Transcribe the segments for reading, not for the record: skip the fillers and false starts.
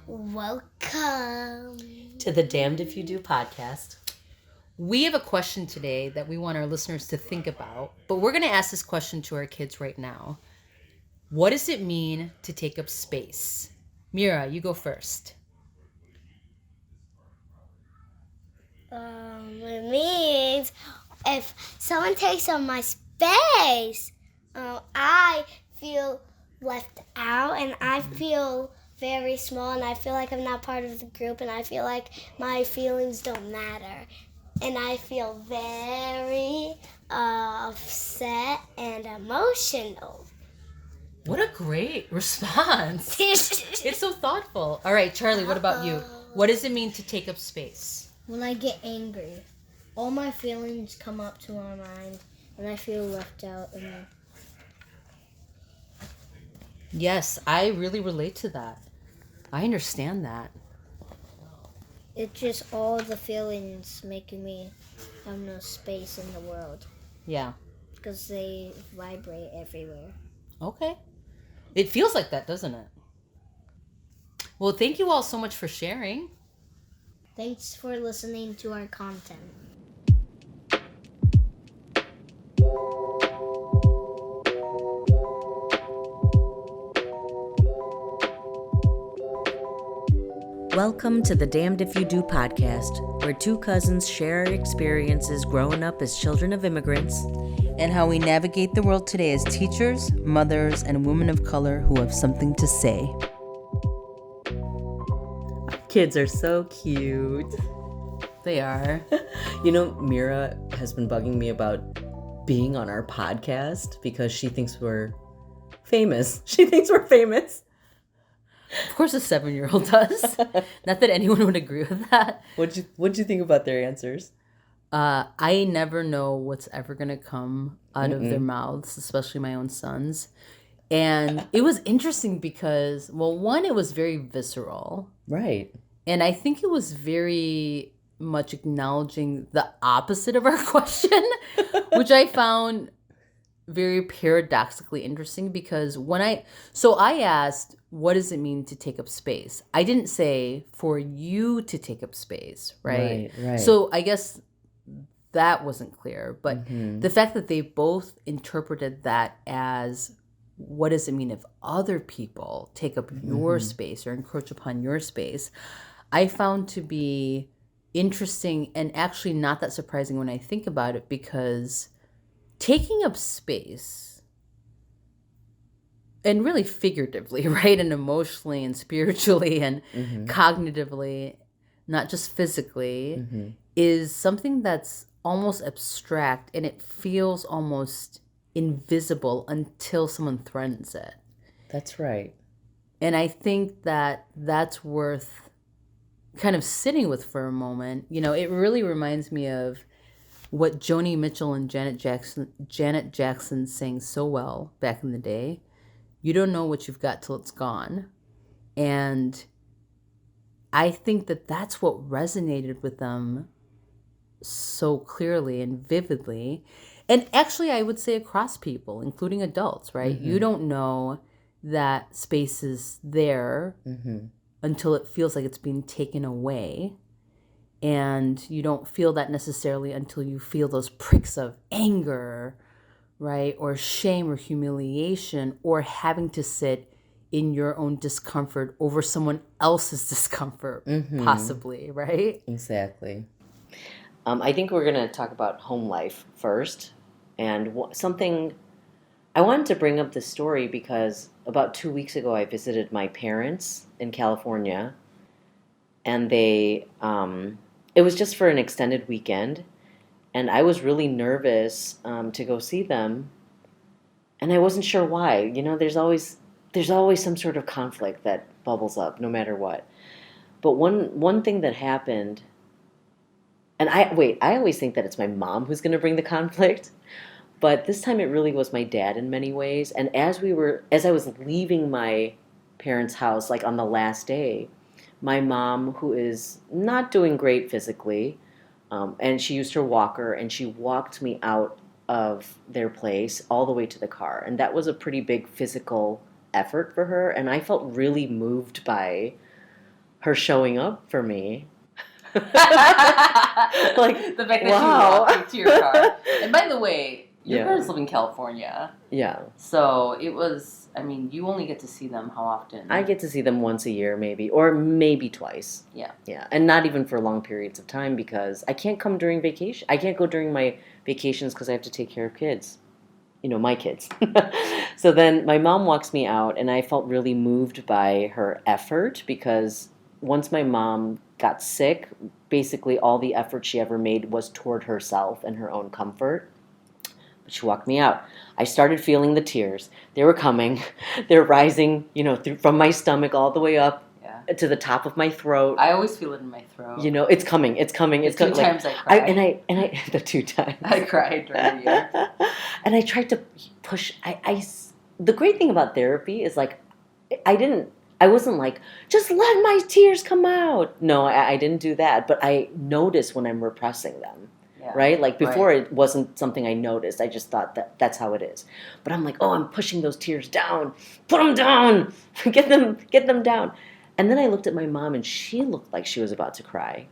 Welcome to the Damned If You Do podcast. We have a question today that we want our listeners to think about, but we're going to ask this question to our kids right now. What does it mean to take up space? Mira, you go first. It means if someone takes up my space, I feel left out and I feel very small and I feel like I'm not part of the group and I feel like my feelings don't matter. And I feel very upset and emotional. What a great response. It's so thoughtful. All right, Charlie, what about you? What does it mean to take up space? When I get angry, all my feelings come up to my mind, and I feel left out. Yes, I really relate to that. I understand that. It's just all the feelings making me have no space in the world. Yeah. Because they vibrate everywhere. Okay. It feels like that, doesn't it? Well, thank you all so much for sharing. Thanks for listening to our content. Welcome to the Damned If You Do podcast, where two cousins share our experiences growing up as children of immigrants and how we navigate the world today as teachers, mothers, and women of color who have something to say. Kids are so cute. They are. You know, Mira has been bugging me about being on our podcast because she thinks we're famous. She thinks we're famous. Of course a 7-year-old does. Not that anyone would agree with that. What'd you think about their answers? I never know what's ever going to come out of their mouths, especially my own sons. And it was interesting because, well, one, it was very visceral. Right. And I think it was very much acknowledging the opposite of our question, which I found very paradoxically interesting because I asked, what does it mean to take up space? I didn't say for you to take up space, right? Right. So I guess that wasn't clear. But the fact that they both interpreted that as what does it mean if other people take up your space or encroach upon your space, I found to be interesting and actually not that surprising when I think about it, because taking up space, and really figuratively, right, and emotionally and spiritually and cognitively, not just physically, is something that's almost abstract and it feels almost invisible until someone threatens it. That's right. And I think that that's worth kind of sitting with for a moment. You know, it really reminds me of what Joni Mitchell and Janet Jackson sang so well back in the day. You don't know what you've got till it's gone. And I think that that's what resonated with them so clearly and vividly. And actually, I would say across people, including adults, right? You don't know that space is there until it feels like it's being taken away. And you don't feel that necessarily until you feel those pricks of anger, right? Or shame or humiliation, or having to sit in your own discomfort over someone else's discomfort, possibly, right? Exactly. I think we're going to talk about home life first. And something, I wanted to bring up this story because about 2 weeks ago I visited my parents in California. And it was just for an extended weekend. And I was really nervous to go see them. And I wasn't sure why. You know, there's always some sort of conflict that bubbles up no matter what. But one thing that happened, and I always think that it's my mom who's going to bring the conflict. But this time it really was my dad in many ways. And as I was leaving my parents' house, like on the last day, my mom, who is not doing great physically, and she used her walker, and she walked me out of their place all the way to the car. And that was a pretty big physical effort for her. And I felt really moved by her showing up for me. Like the fact that wow. she walked to your car. And by the way, your Yeah. parents live in California, Yeah. so it was. I mean, you only get to see them how often? I get to see them once a year, maybe, or maybe twice. Yeah. Yeah, and not even for long periods of time because I can't come during vacation. I can't go during my vacations because I have to take care of kids. You know, my kids. So then my mom walks me out, and I felt really moved by her effort because once my mom got sick, basically all the effort she ever made was toward herself and her own comfort. But she walked me out. I started feeling the tears. They were coming. They're rising, you know, from my stomach all the way up to the top of my throat. I always feel it in my throat. You know, it's coming. It's coming. It's coming. Two times I cried. I the 2 times I cried during the year. And I tried to push. The great thing about therapy is like, I wasn't like, just let my tears come out. No, I didn't do that. But I notice when I'm repressing them. Yeah. Right? Like before it wasn't something I noticed. I just thought that's how it is. But I'm like, oh, I'm pushing those tears down. Put them down. Get them down. And then I looked at my mom and she looked like she was about to cry.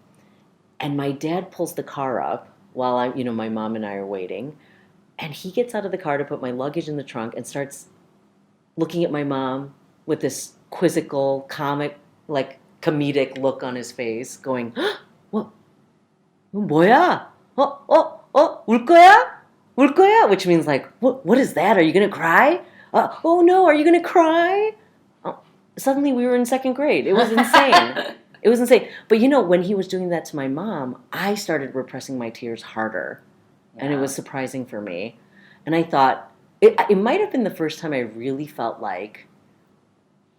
And my dad pulls the car up while my mom and I are waiting. And he gets out of the car to put my luggage in the trunk and starts looking at my mom with this quizzical, comedic look on his face, going, what? 뭐야? 울 거야? 울 거야? Which means like, what is that? Are you going to cry? Oh no, are you going to cry? Suddenly we were in 2nd grade. It was insane. It was insane. But when he was doing that to my mom, I started repressing my tears harder. Yeah. And it was surprising for me. And I thought, it might have been the first time I really felt like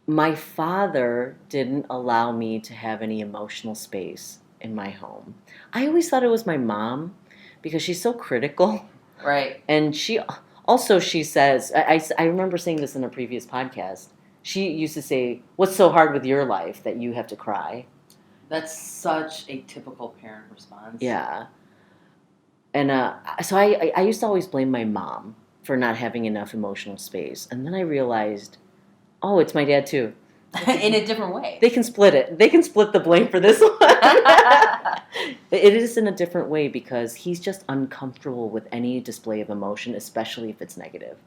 my father didn't allow me to have any emotional space in my home. I always thought it was my mom because she's so critical. Right. And she says, I remember saying this in a previous podcast, she used to say, what's so hard with your life that you have to cry? That's such a typical parent response. Yeah. And so I used to always blame my mom for not having enough emotional space. And then I realized, oh, it's my dad too. In a different way. They can split it. They can split the blame for this one. It is in a different way because he's just uncomfortable with any display of emotion, especially if it's negative.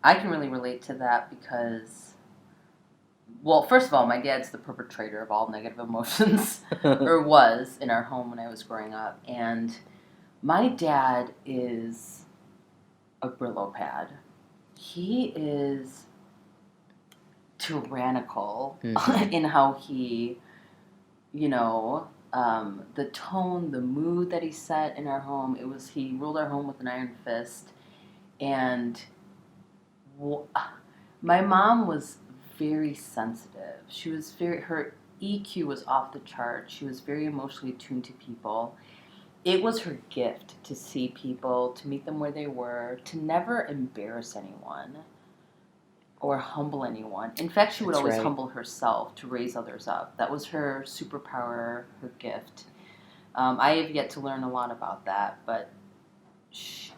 I can really relate to that because, well, first of all, my dad's the perpetrator of all negative emotions, or was in our home when I was growing up. And my dad is a Brillo pad. He is tyrannical in how he, the tone, the mood that he set in our home. He ruled our home with an iron fist. And my mom was very sensitive. Her EQ was off the chart. She was very emotionally attuned to people. It was her gift to see people, to meet them where they were, to never embarrass anyone or humble anyone. In fact, she would always humble herself to raise others up. That was her superpower, her gift. I have yet to learn a lot about that, but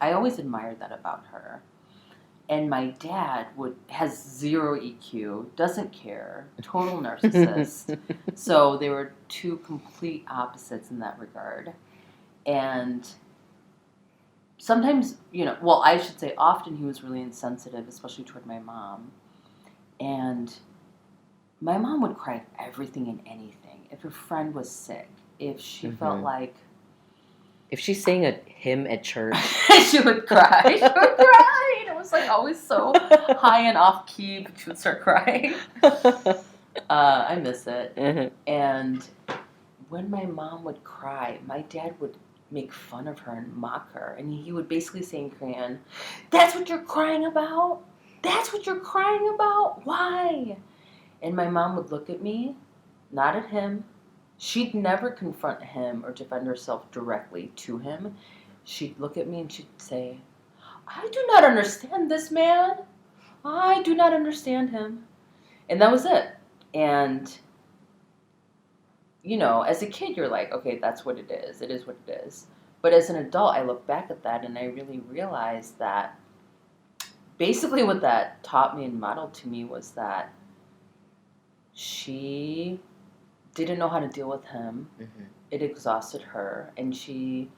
I always admired that about her. And my dad has zero EQ, doesn't care, total narcissist. So they were two complete opposites in that regard. And sometimes, I should say often he was really insensitive, especially toward my mom. And my mom would cry at everything and anything. If her friend was sick, if she felt like... If she sang a hymn at church... she would cry. She would cry. And it was always so high and off key, but she would start crying. I miss it. Mm-hmm. And when my mom would cry, my dad would make fun of her and mock her. And he would basically say in Korean, "That's what you're crying about? That's what you're crying about? Why?" And my mom would look at me, not at him. She'd never confront him or defend herself directly to him. She'd look at me and she'd say, "I do not understand this man. I do not understand him." And that was it. And as a kid, you're like, okay, that's what it is. It is what it is. But as an adult, I look back at that and I really realized that basically what that taught me and modeled to me was that she didn't know how to deal with him. Mm-hmm. It exhausted her, and she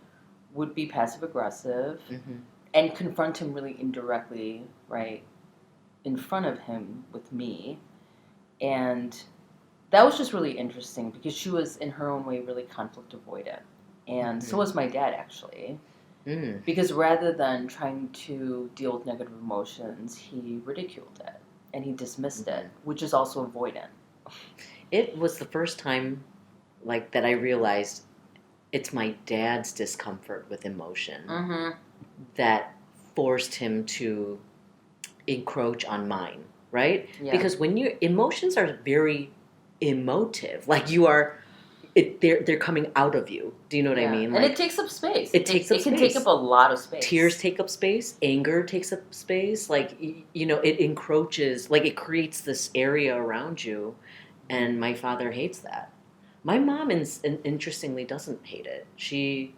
would be passive aggressive Mm-hmm. and confront him really indirectly, right, in front of him with me. And that was just really interesting because she was, in her own way, really conflict avoidant. And so was my dad, actually. Mm. Because rather than trying to deal with negative emotions, he ridiculed it and he dismissed it, which is also avoidant. It was the first time, like, that I realized it's my dad's discomfort with emotion Mm-hmm. that forced him to encroach on mine, right? Yeah. Because when your emotions are very emotive, like you are, they're coming out of you. Do you know what I mean? And Like, it takes up space. it takes up It can space. take up a lot of space. Tears take up space. Anger takes up space. Like, you know, it encroaches. Like, it creates this area around you, and my father hates that. My mom, interestingly, doesn't hate it. She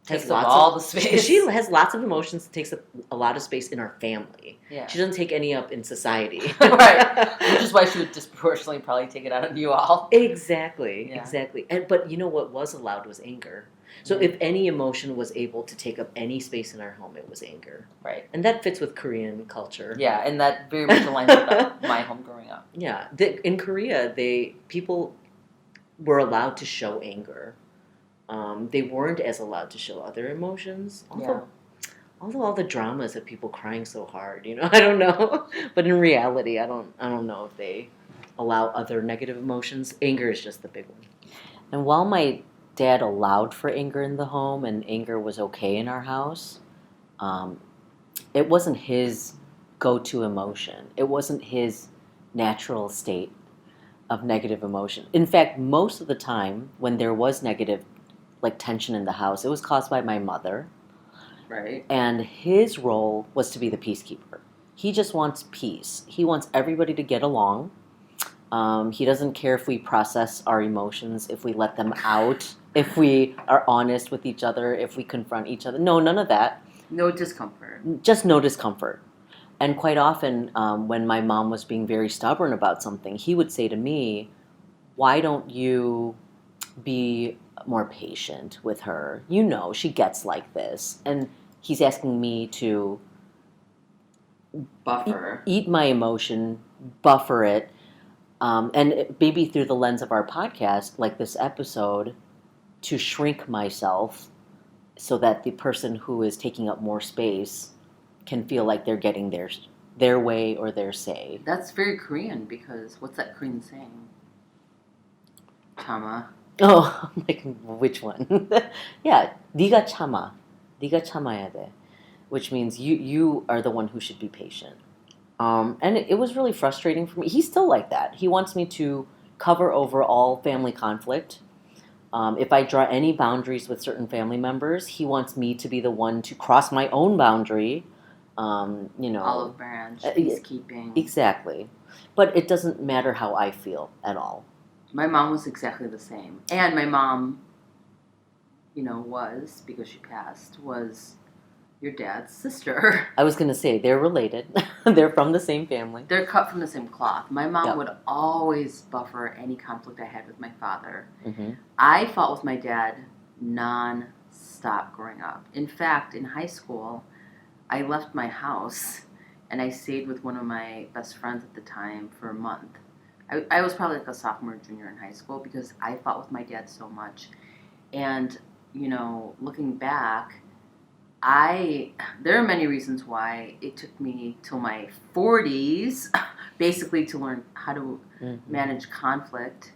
has Takes up lots all of the space. She has lots of emotions. Takes up a lot of space in our family. Yeah. She doesn't take any up in society. Right. Which is why she would disproportionately probably take it out on you all. Exactly. Yeah. Exactly. But you know what was allowed was anger. So if any emotion was able to take up any space in our home, it was anger. Right. And that fits with Korean culture. Yeah, and that very much aligns with my home growing up. Yeah. In Korea, people were allowed to show anger. They weren't as allowed to show other emotions. Although all the dramas of people crying so hard, you know, I don't know. But in reality, I don't know if they allow other negative emotions. Anger is just the big one. And while my dad allowed for anger in the home and anger was okay in our house, it wasn't his go-to emotion. It wasn't his natural state of negative emotion. In fact, most of the time when there was negative, like, tension in the house, it was caused by my mother. Right. And his role was to be the peacekeeper. He just wants peace. He wants everybody to get along. He doesn't care if we process our emotions, if we let them out, if we are honest with each other, if we confront each other. No, none of that. No discomfort. Just no discomfort. And quite often, when my mom was being very stubborn about something, he would say to me, "Why don't you be more patient with her? You know, she gets like this." And he's asking me to Buffer. eat my emotion, buffer it, and maybe through the lens of our podcast, like this episode, to shrink myself so that the person who is taking up more space can feel like they're getting their way or their say. That's very Korean because what's that Korean saying? Chama. Oh, like, which one? Yeah, 네가 참아. 네가 참아야 돼. Which means you are the one who should be patient. And it was really frustrating for me. He's still like that. He wants me to cover over all family conflict. If I draw any boundaries with certain family members, he wants me to be the one to cross my own boundary. You know, Olive branch, peacekeeping. Exactly. But it doesn't matter how I feel at all. My mom was exactly the same. And my mom, you know, was, because she passed, was your dad's sister. I was going to say, they're related. They're from the same family. They're cut from the same cloth. My mom Yep. would always buffer any conflict I had with my father. Mm-hmm. I fought with my dad non-stop growing up. In fact, in high school, I left my house and I stayed with one of my best friends at the time for a month. I was probably like a sophomore or junior in high school because I fought with my dad so much. And, you know, looking back, there are many reasons why it took me till my 40s basically to learn how to manage conflict,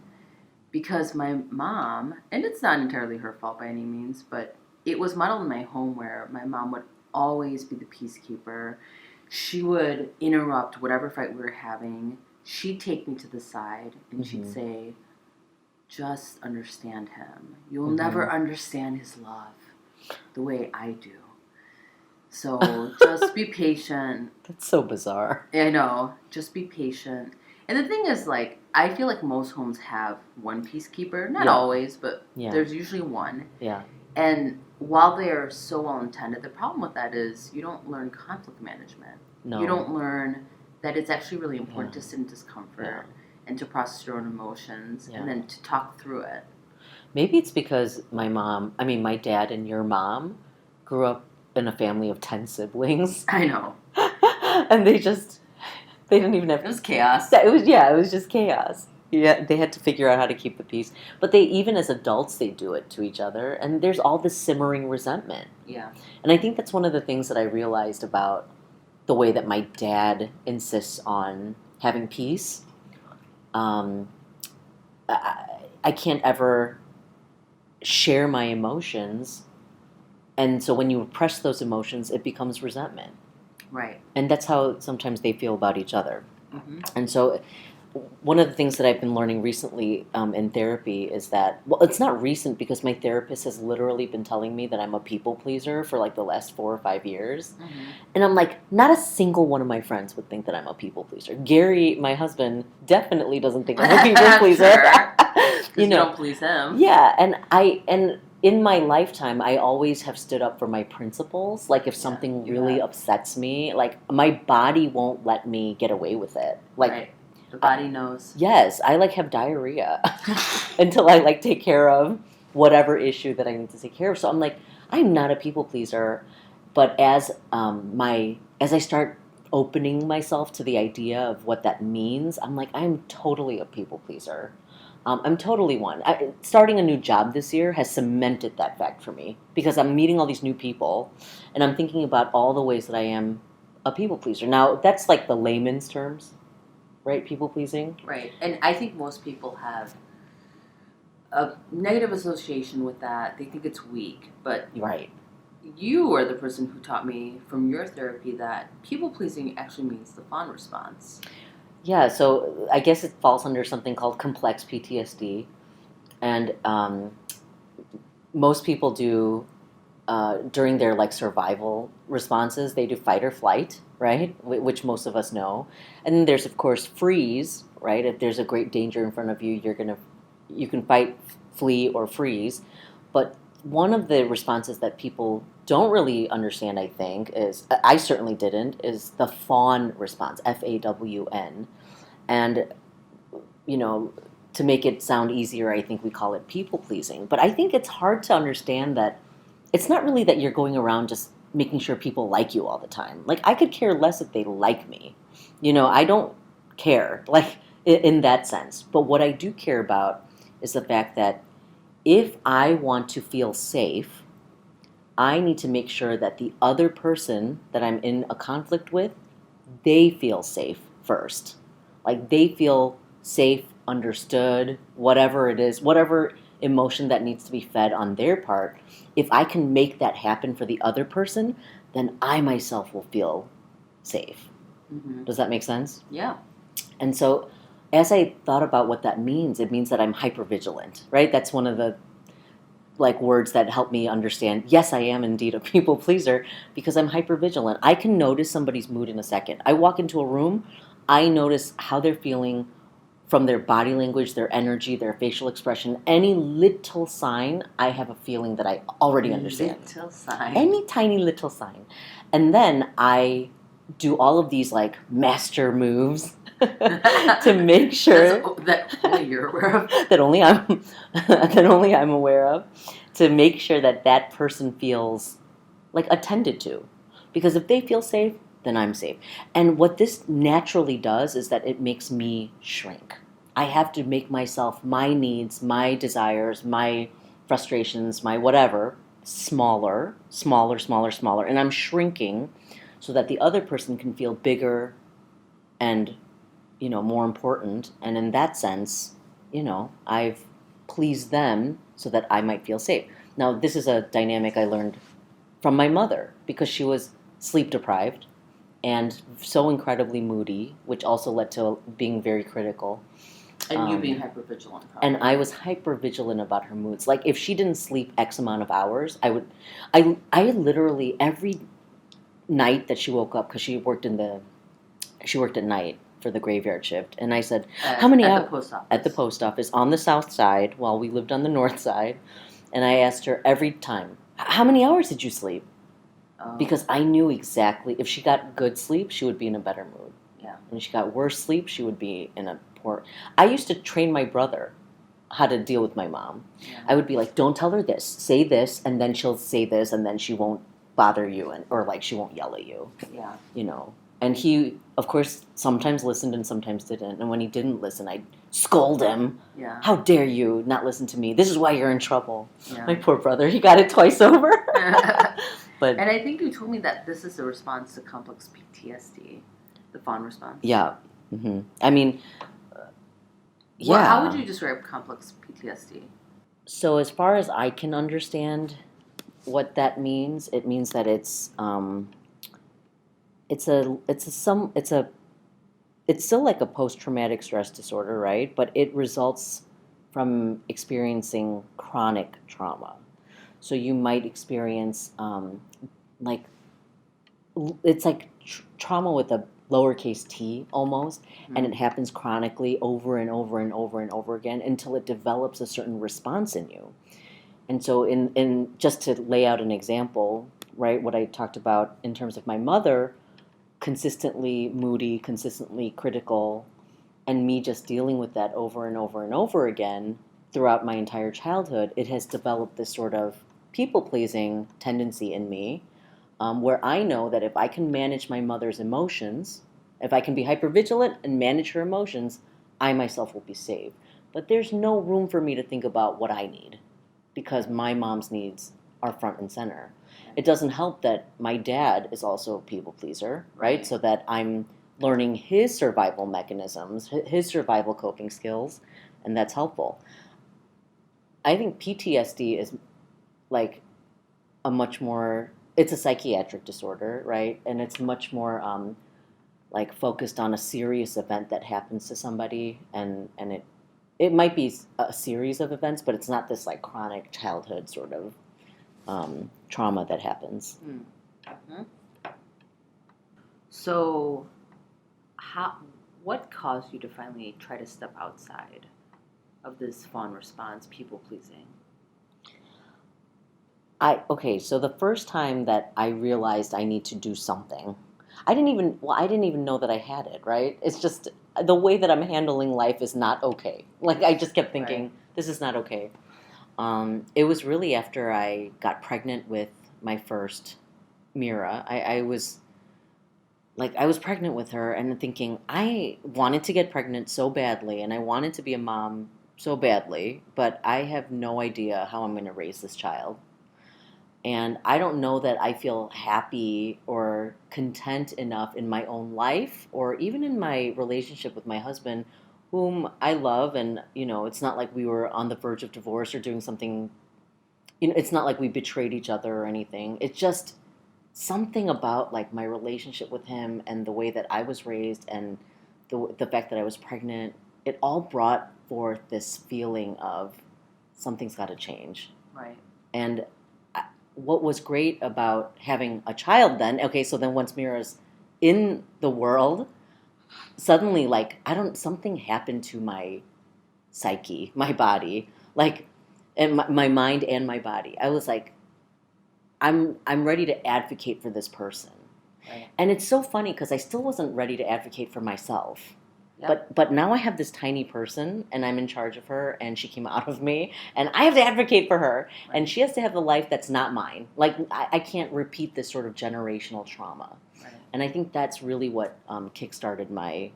because my mom, and it's not entirely her fault by any means, but it was modeled in my home where my mom would always be the peacekeeper. She would interrupt whatever fight we were having. She'd take me to the side and she'd say, "Just understand him. You'll never understand his love the way I do. So just be patient." That's so bizarre. I know. Just be patient. And the thing is, like, I feel like most homes have one peacekeeper. Not always, but there's usually one. Yeah. And while they are so well intended, the problem with that is you don't learn conflict management. No. You don't learn that it's actually really important to sit in discomfort. and to process your own emotions Yeah. and then to talk through it. Maybe it's because my dad and your mom grew up in a family of 10 siblings. I know. And they didn't even have It was chaos. it was just chaos. Yeah, they had to figure out how to keep the peace. But they, even as adults, they do it to each other, and there's all this simmering resentment. Yeah. And I think that's one of the things that I realized about the way that my dad insists on having peace. I can't ever share my emotions, and so when you repress those emotions, it becomes resentment. Right. And that's how sometimes they feel about each other. Mm-hmm. And so one of the things that I've been learning recently in therapy is that, well, it's not recent because my therapist has literally been telling me that I'm a people pleaser for like the last 4 or 5 years. Mm-hmm. And I'm like, not a single one of my friends would think that I'm a people pleaser. Gary, my husband, definitely doesn't think I'm a people pleaser. Sure. You know, don't please him. yeah, and in my lifetime, I always have stood up for my principles. Like if something you really have. upsets me, like my body won't let me get away with it. Like, Right. The body knows. yes, I like have diarrhea until I like take care of whatever issue that I need to take care of. So I'm like, I'm not a people pleaser, but as I start opening myself to the idea of what that means, I'm like, I'm totally a people pleaser. I'm totally one. Starting a new job this year has cemented that fact for me because I'm meeting all these new people, and I'm thinking about all the ways that I am a people pleaser. Now that's like the layman's terms, right? People pleasing. Right. And I think most people have a negative association with that. They think it's weak. But Right. you are the person who taught me from your therapy that people pleasing actually means the fawn response. Yeah, so I guess it falls under something called complex PTSD, and most people do during their like survival responses. They do fight or flight, right? Which most of us know, and then there's of course freeze, right? If there's a great danger in front of you, you can fight, flee, or freeze. But one of the responses that people don't really understand, I think, is I certainly didn't, is the fawn response, FAWN. And, you know, to make it sound easier, I think we call it people pleasing. But I think it's hard to understand that it's not really that you're going around just making sure people like you all the time. Like, I could care less if they like me. You know, I don't care, like, in that sense. But what I do care about is the fact that if I want to feel safe, I need to make sure that the other person that I'm in a conflict with, they feel safe first. Like they feel safe, understood, whatever it is, whatever emotion that needs to be fed on their part. If I can make that happen for the other person, then I myself will feel safe. Mm-hmm. Does that make sense? Yeah. And so as I thought about what that means, it means that I'm hypervigilant, right? That's one of the like words that help me understand, yes, I am indeed a people pleaser because I'm hypervigilant. I can notice somebody's mood in a second. I walk into a room, I notice how they're feeling from their body language, their energy, their facial expression. Any little sign, I have a feeling that I already understand. Little sign. Any tiny little sign. And then I do all of these like master moves to make sure that only you're aware of. that only I'm aware of, to make sure that that person feels like attended to. Because if they feel safe, then I'm safe. And what this naturally does is that it makes me shrink. I have to make myself, my needs, my desires, my frustrations, my whatever, smaller. And I'm shrinking so that the other person can feel bigger and, you know, more important. And in that sense, you know, I've pleased them so that I might feel safe. Now, this is a dynamic I learned from my mother because she was sleep deprived and so incredibly moody, which also led to being very critical. And you being hypervigilant. Probably. And I was hypervigilant about her moods. Like if she didn't sleep X amount of hours, I literally every night that she woke up, because she worked at night for the graveyard shift, and I said, how many hours? At the post office. At the post office on the south side while we lived on the north side. And I asked her every time, how many hours did you sleep? Oh. Because I knew exactly if she got good sleep, she would be in a better mood. Yeah. When she got worse sleep, she would be in a support. I used to train my brother how to deal with my mom. I would be like, don't tell her this, say this, and then she'll say this, and then she won't bother you, or like she won't yell at you, Yeah. you know. And he, of course, sometimes listened and sometimes didn't. And when he didn't listen, I'd scold him. Yeah. How dare you not listen to me? This is why you're in trouble. Yeah. My poor brother, he got it twice over. But And I think you told me that this is a response to complex PTSD, the fawn response. yeah, I mean, yeah. Well, how would you describe complex PTSD? So as far as I can understand what that means, it means that it's still like a post-traumatic stress disorder, right? But it results from experiencing chronic trauma. So you might experience like it's like trauma with a lowercase t almost, and it happens chronically over and over and over and over again until it develops a certain response in you. And so in just to lay out an example, right, what I talked about in terms of my mother, consistently moody, consistently critical, and me just dealing with that over and over and over again throughout my entire childhood, it has developed this sort of people-pleasing tendency in me, where I know that if I can manage my mother's emotions, if I can be hypervigilant and manage her emotions, I myself will be saved. But there's no room for me to think about what I need, because my mom's needs are front and center. It doesn't help that my dad is also a people pleaser, right? So that I'm learning his survival mechanisms, his survival coping skills, and that's helpful. I think PTSD is like a much more, it's a psychiatric disorder, right? And it's much more like focused on a serious event that happens to somebody, and it might be a series of events, but it's not this like chronic childhood sort of trauma that happens. Mm-hmm. So, what caused you to finally try to step outside of this fawn response, people pleasing? So the first time that I realized I need to do something, I didn't even know that I had it, right? It's just the way that I'm handling life is not okay. Like I just kept thinking, this is not okay. It was really after I got pregnant with my first Mira. I was pregnant with her and thinking I wanted to get pregnant so badly and I wanted to be a mom so badly, but I have no idea how I'm going to raise this child. And I don't know that I feel happy or content enough in my own life or even in my relationship with my husband, whom I love. And, it's not like we were on the verge of divorce or doing something, it's not like we betrayed each other or anything. It's just something about like my relationship with him and the way that I was raised and the fact that I was pregnant. It all brought forth this feeling of something's got to change. Right. And what was great about having a child then, okay, so then once Mira's in the world, suddenly like something happened to my psyche, my body, like, and my mind and my body. I was like, I'm ready to advocate for this person. Right. And it's so funny because I still wasn't ready to advocate for myself. Yep. But now I have this tiny person and I'm in charge of her and she came out of me and I have to advocate for her. Right. And she has to have the life that's not mine. Like I can't repeat this sort of generational trauma. Right. And I think that's really what kickstarted my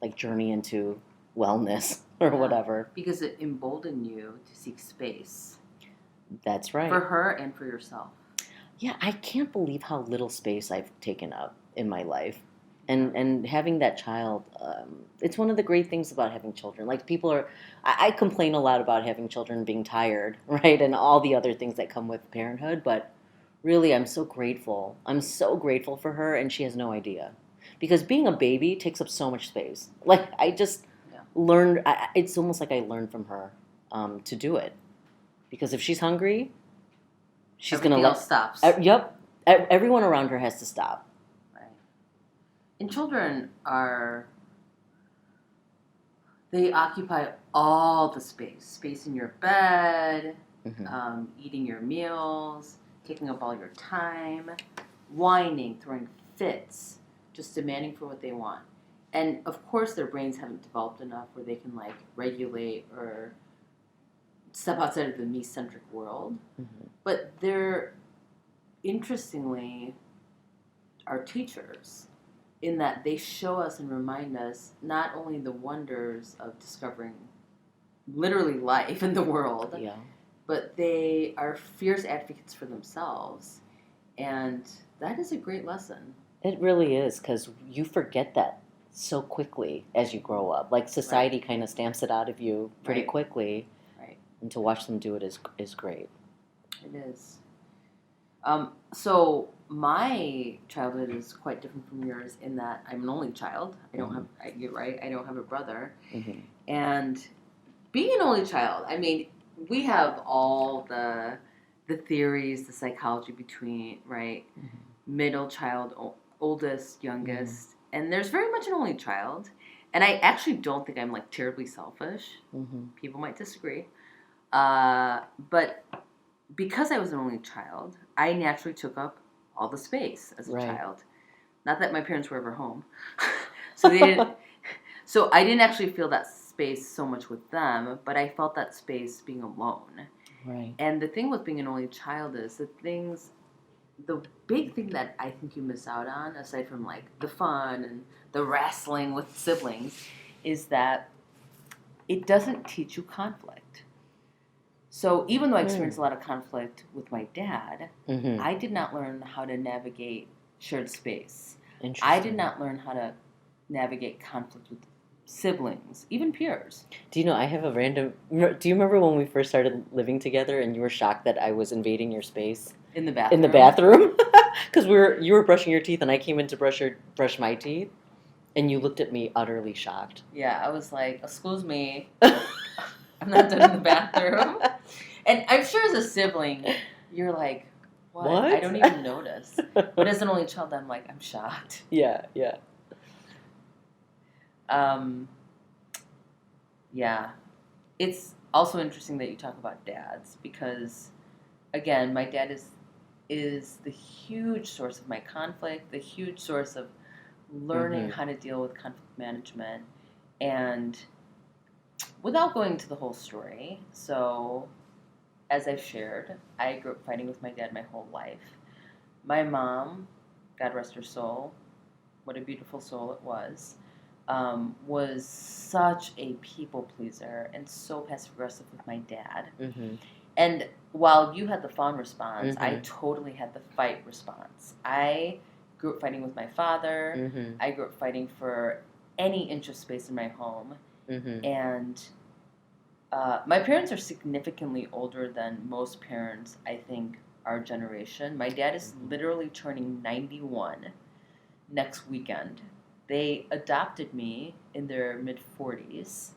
like journey into wellness or whatever. Because it emboldened you to seek space. That's right. For her and for yourself. Yeah, I can't believe how little space I've taken up in my life. And having that child, it's one of the great things about having children. Like I complain a lot about having children being tired, right? And all the other things that come with parenthood. But really, I'm so grateful. I'm so grateful for her, and she has no idea. Because being a baby takes up so much space. Like, I just learned, it's almost like I learned from her to do it. Because if she's hungry, she's going to Everything else stops. Yep. Everyone around her has to stop. And children they occupy all the space in your bed, eating your meals, taking up all your time, whining, throwing fits, just demanding for what they want. and of course their brains haven't developed enough where they can like regulate or step outside of the me-centric world. Mm-hmm. But they're, interestingly, our teachers in that they show us and remind us not only the wonders of discovering literally life in the world, Yeah. but they are fierce advocates for themselves. And that is a great lesson. It really is, because you forget that so quickly as you grow up. Like society kind of stamps it out of you pretty Right. quickly. Right. And to watch them do it is great. It is. So my childhood is quite different from yours in that I'm an only child. I don't have, you're right, I don't have a brother. Mm-hmm. And being an only child, I mean, we have all the theories, the psychology between, right, middle child, oldest, youngest, and there's very much an only child. And I actually don't think I'm like terribly selfish. Mm-hmm. People might disagree. But because I was an only child, I naturally took up all the space as a Right. child. Not that my parents were ever home. So they didn't, so I didn't actually feel that space so much with them, but I felt that space being alone. Right. And the thing with being an only child is the big thing that I think you miss out on, aside from like the fun and the wrestling with siblings, is that it doesn't teach you conflict. So even though I experienced a lot of conflict with my dad, Mm-hmm. I did not learn how to navigate shared space. Interesting. I did not learn how to navigate conflict with siblings, even peers. Do you know, I have a random... Do you remember when we first started living together and you were shocked that I was invading your space? In the bathroom. In the bathroom? Because you were brushing your teeth and I came in to brush my teeth. And you looked at me utterly shocked. Yeah, I was like, excuse me, I'm not done in the bathroom. And I'm sure as a sibling, you're like, what? I don't even notice. But as an only child, I'm like, I'm shocked. Yeah, yeah. Yeah. It's also interesting that you talk about dads because, again, my dad is the huge source of my conflict, the huge source of learning how to deal with conflict management. And without going into the whole story, so as I've shared, I grew up fighting with my dad my whole life. My mom, God rest her soul, what a beautiful soul it was such a people pleaser and so passive aggressive with my dad. Mm-hmm. And while you had the fawn response, I totally had the fight response. I grew up fighting with my father. Mm-hmm. I grew up fighting for any inch of space in my home. Mm-hmm. And my parents are significantly older than most parents, I think, our generation. My dad is literally turning 91 next weekend. They adopted me in their mid-40s.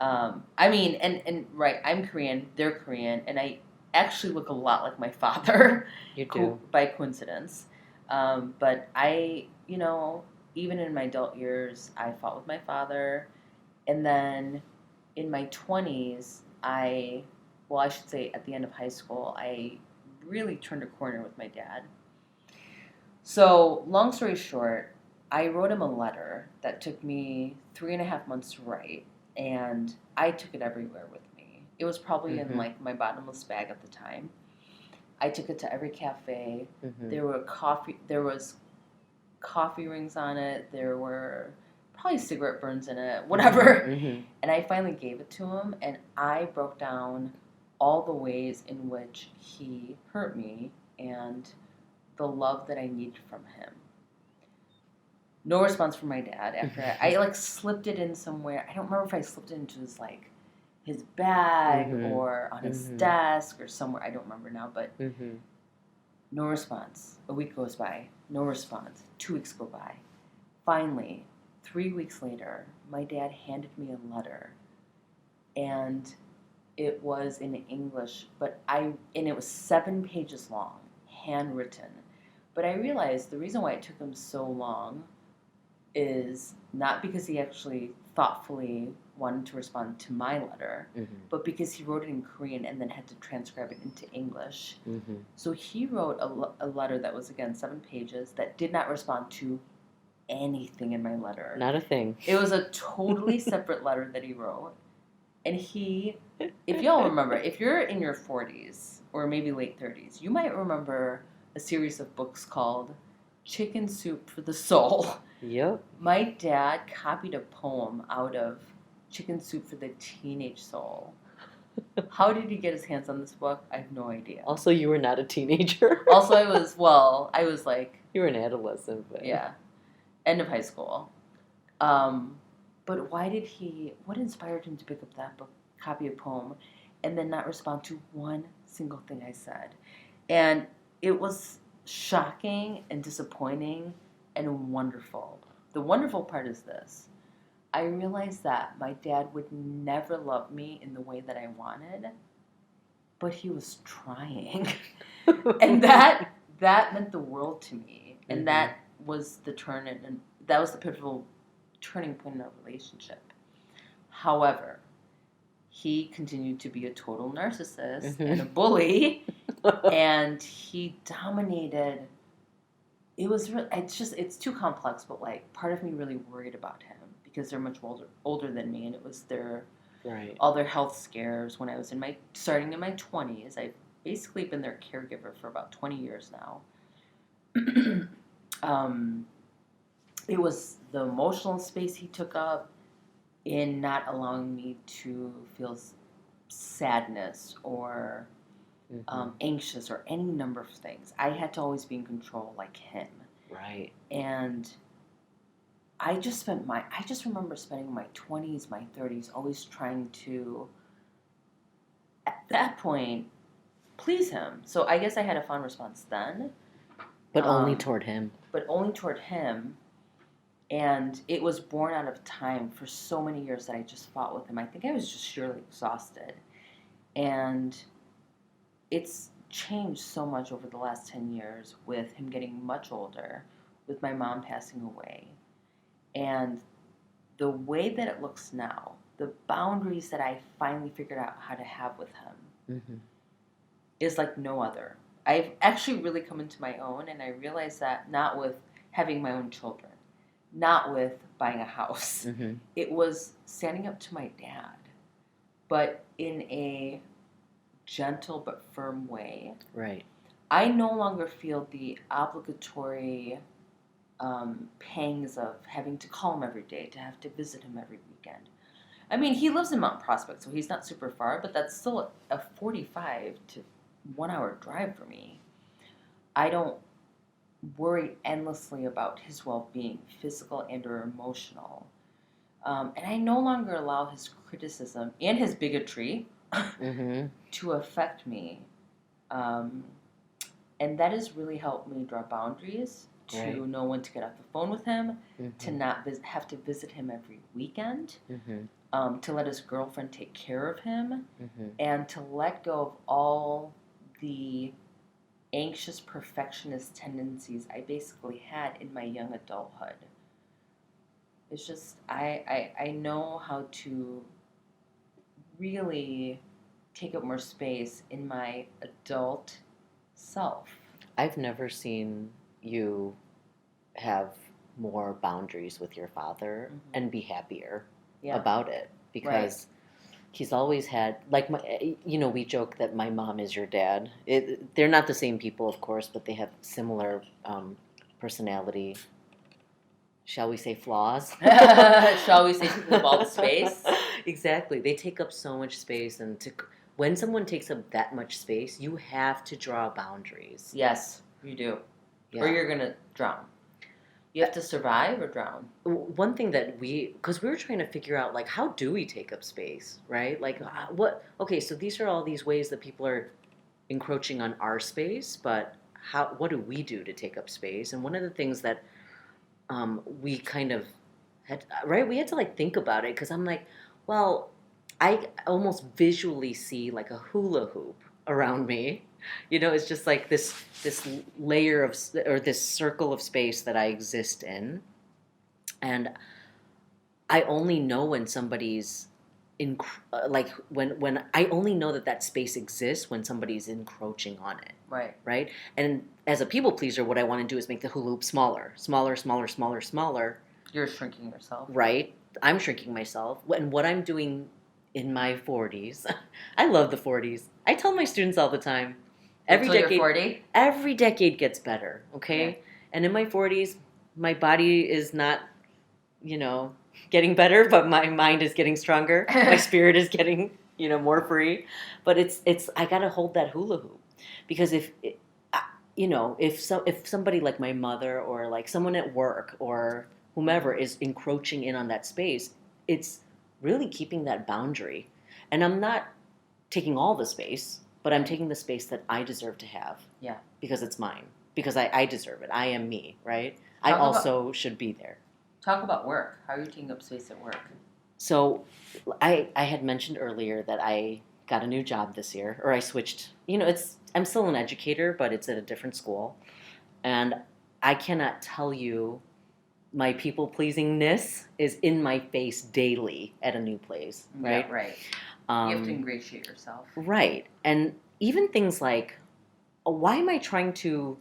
I mean, and right, I'm Korean, they're Korean, and I actually look a lot like my father. You do. By coincidence. But I, even in my adult years, I fought with my father. And then in my 20s, I should say at the end of high school, I really turned a corner with my dad. So, long story short, I wrote him a letter that took me 3.5 months to write, and I took it everywhere with me. It was probably in like my bottomless bag at the time. I took it to every cafe. Mm-hmm. There was coffee rings on it. There were probably cigarette burns in it, whatever. Mm-hmm. And I finally gave it to him, and I broke down all the ways in which he hurt me and the love that I needed from him. No response from my dad after I slipped it in somewhere. I don't remember if I slipped it into his bag or on his desk or somewhere. I don't remember now, but no response. A week goes by, no response. 2 weeks go by. Finally, 3 weeks later, my dad handed me a letter, and it was in English, and it was 7 pages long, handwritten. But I realized the reason why it took him so long is not because he actually thoughtfully wanted to respond to my letter, but because he wrote it in Korean and then had to transcribe it into English. So he wrote a letter that was, again, 7 pages that did not respond to anything in my letter. Not a thing. It was a totally separate letter that he wrote. And if y'all remember, if you're in your 40s or maybe late 30s, you might remember a series of books called Chicken Soup for the Soul. Yep. My dad copied a poem out of Chicken Soup for the Teenage Soul. How did he get his hands on this book? I have no idea. Also, you were not a teenager. Also, I was like, You were an adolescent. But... yeah, end of high school. But what inspired him to pick up that book, copy a poem, and then not respond to one single thing I said? And it was shocking and disappointing and wonderful. The wonderful part is this. I realized that my dad would never love me in the way that I wanted, but he was trying. And that meant the world to me. And Mhm. that was the that was the pivotal turning point in our relationship. However, he continued to be a total narcissist and a bully, and he dominated. It's too complex, but like part of me really worried about him because they're much older than me, and it was Right. all their health scares when I was starting in my 20s. I've basically been their caregiver for about 20 years now. It was the emotional space he took up in not allowing me to feel sadness or anxious or any number of things. I had to always be in control like him. Right. And I just remember spending my 20s, my 30s, always trying to, at that point, please him. So I guess I had a fond response then. But only toward him. But only toward him. And it was born out of time for so many years that I just fought with him. I think I was just surely exhausted. And it's changed so much over the last 10 years with him getting much older, with my mom passing away. And the way that it looks now, the boundaries that I finally figured out how to have with him is like no other. I've actually really come into my own, and I realized that not with having my own children, not with buying a house. It was standing up to my dad, but in a gentle but firm way. Right. I no longer feel the obligatory pangs of having to call him every day, to have to visit him every weekend. I mean, he lives in Mount Prospect, so he's not super far, but that's still a 45 to 1 hour drive for me. I don't worry endlessly about his well-being, physical and or emotional. And I no longer allow his criticism and his bigotry to affect me. And that has really helped me draw boundaries, to know when to get off the phone with him, to not have to visit him every weekend, to let his girlfriend take care of him, and to let go of all the anxious perfectionist tendencies I basically had in my young adulthood. It's just, I know how to really take up more space in my adult self. I've never seen you have more boundaries with your father and be happier about it, because he's always had, like, we joke that my mom is your dad. They're not the same people, of course, but they have similar personality, shall we say, flaws? Shall we say, people involve space? Exactly. They take up so much space, and when someone takes up that much space, you have to draw boundaries. Yes, you do. Yeah. Or you're going to drown. You have to survive or drown. One thing that because we were trying to figure out, like, how do we take up space, right? Like, so these are all these ways that people are encroaching on our space, but what do we do to take up space? And one of the things that we kind of had, we had to, like, think about it, because I'm like, well, I almost visually see, like, a hula hoop around me. It's just like this layer of, or this circle of space that I exist in. And I only know when somebody's like when I only know that that space exists when somebody's encroaching on it, Right. right? And as a people pleaser, what I want to do is make the hula hoop smaller, smaller, smaller, smaller, smaller, You're shrinking yourself. right? I'm shrinking myself. And what I'm doing in my 40s, I love the 40s. I tell my students all the time, Until you're 40. every decade gets better, okay? Yeah. And in my 40s, my body is not, getting better, but my mind is getting stronger. My spirit is getting, more free. But it's I got to hold that hula hoop because if somebody like my mother or like someone at work or whomever is encroaching in on that space, it's really keeping that boundary. And I'm not taking all the space, but I'm taking the space that I deserve to have. Yeah. Because it's mine. Because I deserve it. I am me, right? I Talk about- also should be there. Talk about work. How are you taking up space at work? So I had mentioned earlier that I got a new job this year, or I switched. I'm still an educator, but it's at a different school. And I cannot tell you my people pleasingness is in my face daily at a new place, right? Yeah, right. You have to ingratiate yourself. Right. And even things like, why am I trying to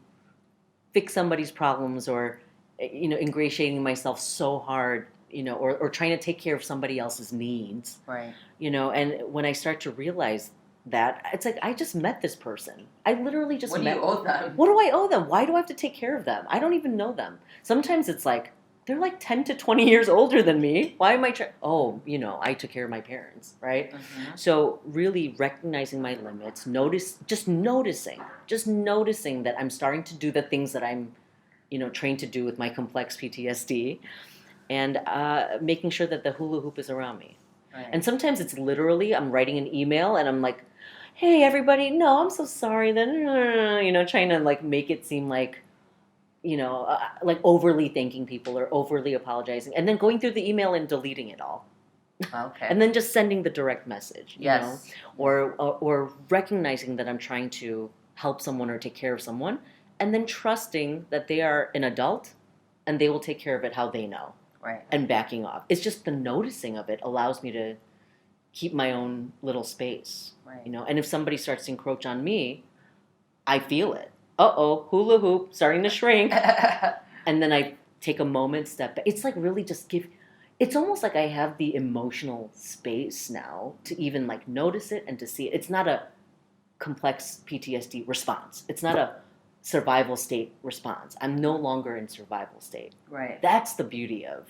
fix somebody's problems or, ingratiating myself so hard, or trying to take care of somebody else's needs, Right. And when I start to realize that, it's like, I just met this person. I literally just What do met. you owe them? What do I owe them? Why do I have to take care of them? I don't even know them. Sometimes it's like, they're like 10 to 20 years older than me. Why am I trying? Oh, I took care of my parents, right? Mm-hmm. So really recognizing my limits, just noticing that I'm starting to do the things that I'm, trained to do with my complex PTSD, and making sure that the hula hoop is around me. Right. And sometimes it's literally I'm writing an email and I'm like, hey, everybody, no, I'm so sorry. Then, trying to like make it seem like, like overly thanking people or overly apologizing, and then going through the email and deleting it all. Okay. And then just sending the direct message, Yes. or recognizing that I'm trying to help someone or take care of someone, and then trusting that they are an adult and they will take care of it how they know, Right. and backing off. It's just the noticing of it allows me to keep my own little space, Right. And if somebody starts to encroach on me, I feel it. Hula hoop starting to shrink. And then I take a moment, step back. It's like really just it's almost like I have the emotional space now to even like notice it and to see it. It's not a complex PTSD response. It's not a survival state response. I'm no longer in survival state. Right. That's the beauty of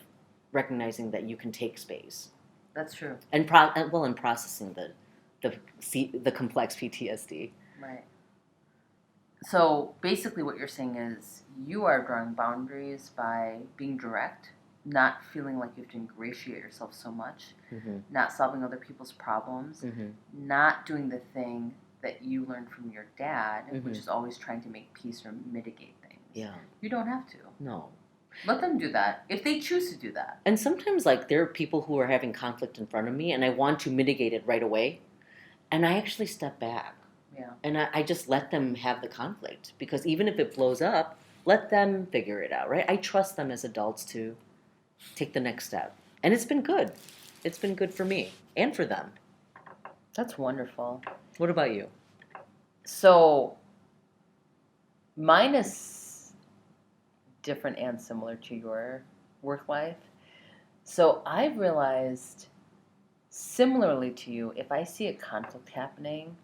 recognizing that you can take space That's true. and processing the complex PTSD. Right. So basically what you're saying is you are drawing boundaries by being direct, not feeling like you have to ingratiate yourself so much, Mm-hmm. not solving other people's problems, Mm-hmm. not doing the thing that you learned from your dad, Mhm. which is always trying to make peace or mitigate things. Yeah. You don't have to. No. Let them do that if they choose to do that. And sometimes, like, there are people who are having conflict in front of me, and I want to mitigate it right away, and I actually step back. Yeah. And I just let them have the conflict, because even if it blows up, let them figure it out, right? I trust them as adults to take the next step. And it's been good. It's been good for me and for them. That's wonderful. What about you? So mine is different and similar to your work life. So I've realized, similarly to you, if I see a conflict happening,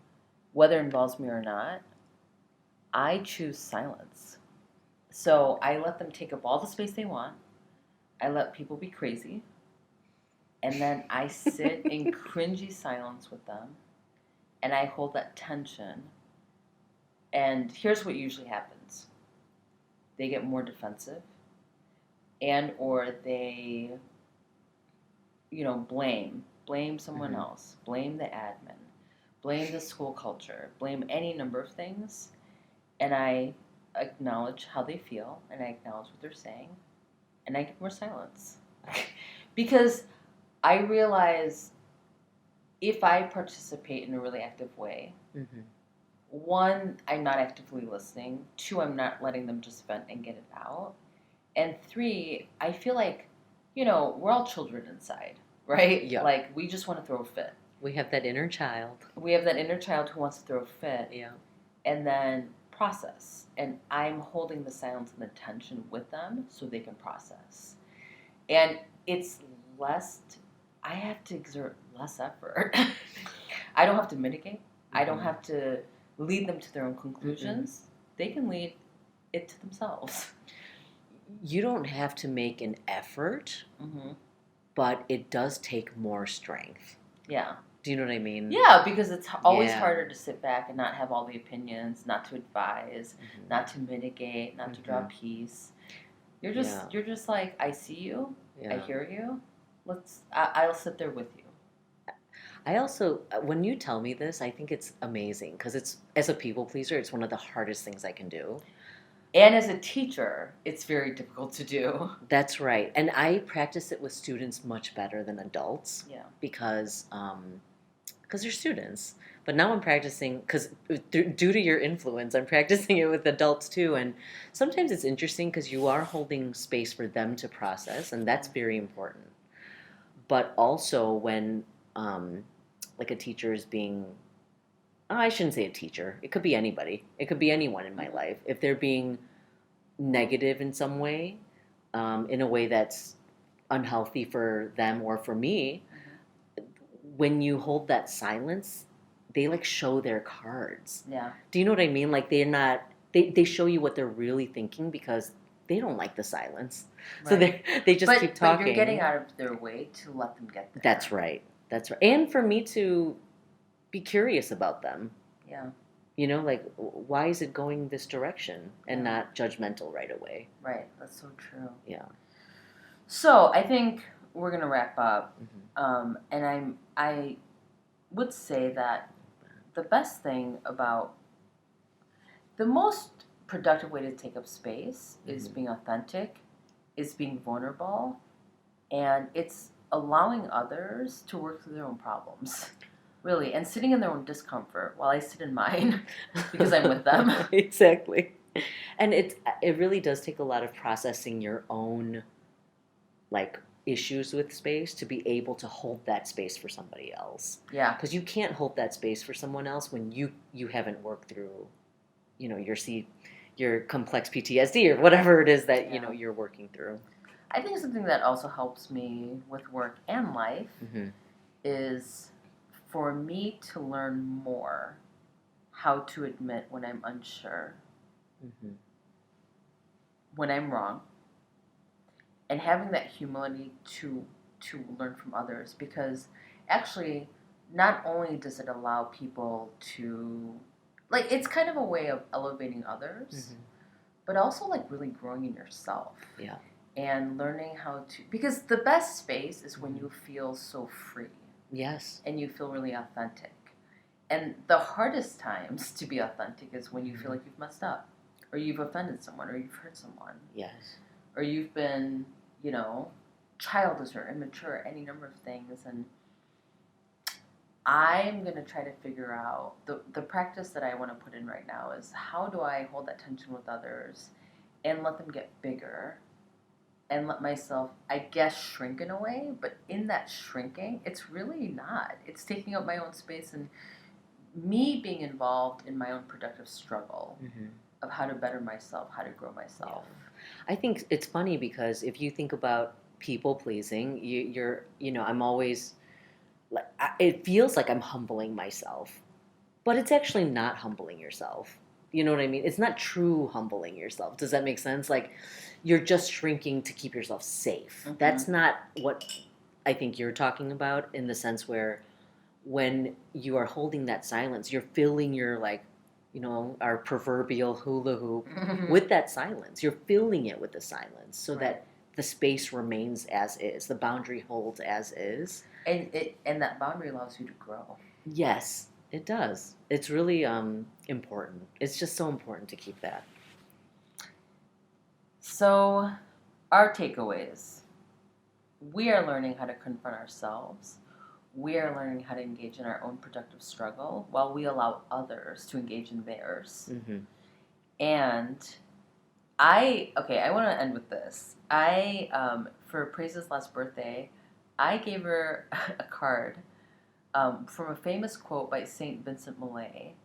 whether it involves me or not, I choose silence. So I let them take up all the space they want. I let people be crazy. And then I sit in cringy silence with them. And I hold that tension. And here's what usually happens. They get more defensive. And or they, blame someone else. Blame the admin. Blame the school culture. Blame any number of things. And I acknowledge how they feel. And I acknowledge what they're saying. And I get more silence. Because I realize if I participate in a really active way, Mm-hmm. one, I'm not actively listening. Two, I'm not letting them just vent and get it out. And three, I feel like, we're all children inside. right? Yeah. Like, we just want to throw a fit. We have that inner child. We have that inner child who wants to throw a fit Yeah. and then process. And I'm holding the silence and the tension with them so they can process. And it's less, I have to exert less effort. I don't have to mitigate. I don't have to lead them to their own conclusions. They can lead it to themselves. You don't have to make an effort, but it does take more strength. Yeah. Do you know what I mean? Yeah, because it's always Yeah. harder to sit back and not have all the opinions, not to advise, not to mitigate, not to draw peace. You're just like, I see you, I hear you. I'll sit there with you. I also, when you tell me this, I think it's amazing because it's, as a people pleaser, it's one of the hardest things I can do. And as a teacher, it's very difficult to do. That's right. And I practice it with students much better than adults. Yeah. Because they're students. But now I'm practicing, because due to your influence, I'm practicing it with adults too. And sometimes it's interesting because you are holding space for them to process, and that's very important. But also when, like a teacher is being, I shouldn't say a teacher. It could be anybody. It could be anyone in my life. If they're being negative in some way, in a way that's unhealthy for them or for me, when you hold that silence, they like show their cards. Yeah. Do you know what I mean? Like they're not, they show you what they're really thinking because they don't like the silence. Right. So they just keep talking. But you're getting out of their way to let them get there. That's right. That's right. And for me to be curious about them. Yeah. You know, like, why is it going this direction and not judgmental right away? Right. That's so true. Yeah. So I think we're gonna wrap up, and I would say that the best thing about the most productive way to take up space is being authentic, is being vulnerable, and it's allowing others to work through their own problems. Really, and sitting in their own discomfort while I sit in mine because I'm with them. Exactly. And it really does take a lot of processing your own, like, issues with space to be able to hold that space for somebody else. Yeah. Because you can't hold that space for someone else when you haven't worked through, you know, your complex PTSD or whatever it is that, you know, you're working through. I think something that also helps me with work and life is for me to learn more how to admit when I'm unsure, when I'm wrong, and having that humility to learn from others, because actually not only does it allow people to, like, it's kind of a way of elevating others, but also like really growing in yourself. Yeah. And learning how to, because the best space is when you feel so free. Yes. And you feel really authentic. And the hardest times to be authentic is when you feel like you've messed up, or you've offended someone, or you've hurt someone. Yes. Or you've been, you know, childish or immature, any number of things. And I'm going to try to figure out, the practice that I want to put in right now is, how do I hold that tension with others and let them get bigger and let myself, I guess, shrink in a way, but in that shrinking, it's really not. It's taking up my own space and me being involved in my own productive struggle of how to better myself, how to grow myself. Yeah. I think it's funny because if you think about people pleasing, you're, you know, I'm always, like, it feels like I'm humbling myself, but it's actually not humbling yourself. You know what I mean? It's not true humbling yourself. Does that make sense? Like, you're just shrinking to keep yourself safe. That's not what I think you're talking about, in the sense where when you are holding that silence, you're filling your, like, you know, our proverbial hula hoop with that silence. You're filling it with the silence so that the space remains as is. The boundary holds as is. And that boundary allows you to grow. Yes, it does. It's really important. It's just so important to keep that. So, our takeaways. We are learning how to confront ourselves. We are learning how to engage in our own productive struggle while we allow others to engage in theirs. And I want to end with this. For Praise's last birthday, I gave her a card from a famous quote by St. Vincent Millay.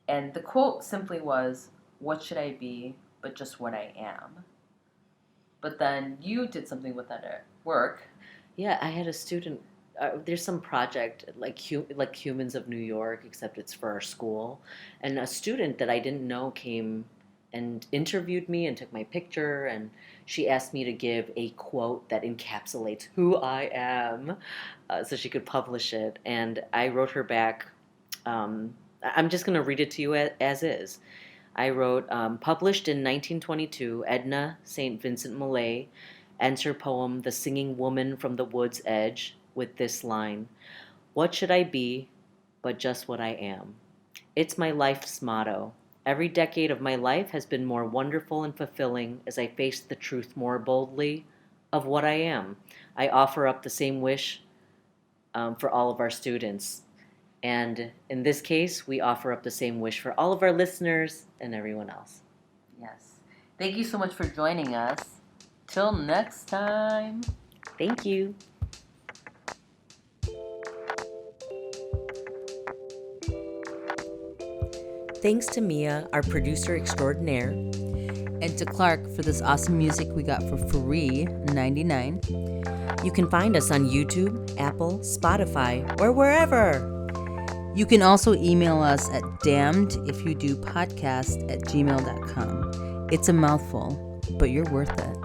And the quote simply was, "What should I be but just what I am?" But then you did something with that at work. Yeah, I had a student. There's some project like Humans of New York, except it's for our school. And a student that I didn't know came and interviewed me and took my picture. And she asked me to give a quote that encapsulates who I am, so she could publish it. And I wrote her back. I'm just going to read it to you as is. I wrote, published in 1922, Edna St. Vincent Millay ends her poem, The Singing Woman from the Wood's Edge, with this line, "What should I be but just what I am?" It's my life's motto. Every decade of my life has been more wonderful and fulfilling as I face the truth more boldly of what I am. I offer up the same wish for all of our students. And in this case, we offer up the same wish for all of our listeners and everyone else. Yes. Thank you so much for joining us. Till next time. Thank you. Thanks to Mia, our producer extraordinaire. And to Clark for this awesome music we got for free, $99. You can find us on YouTube, Apple, Spotify, or wherever. You can also email us at damnedifyoudopodcast@gmail.com. It's a mouthful, but you're worth it.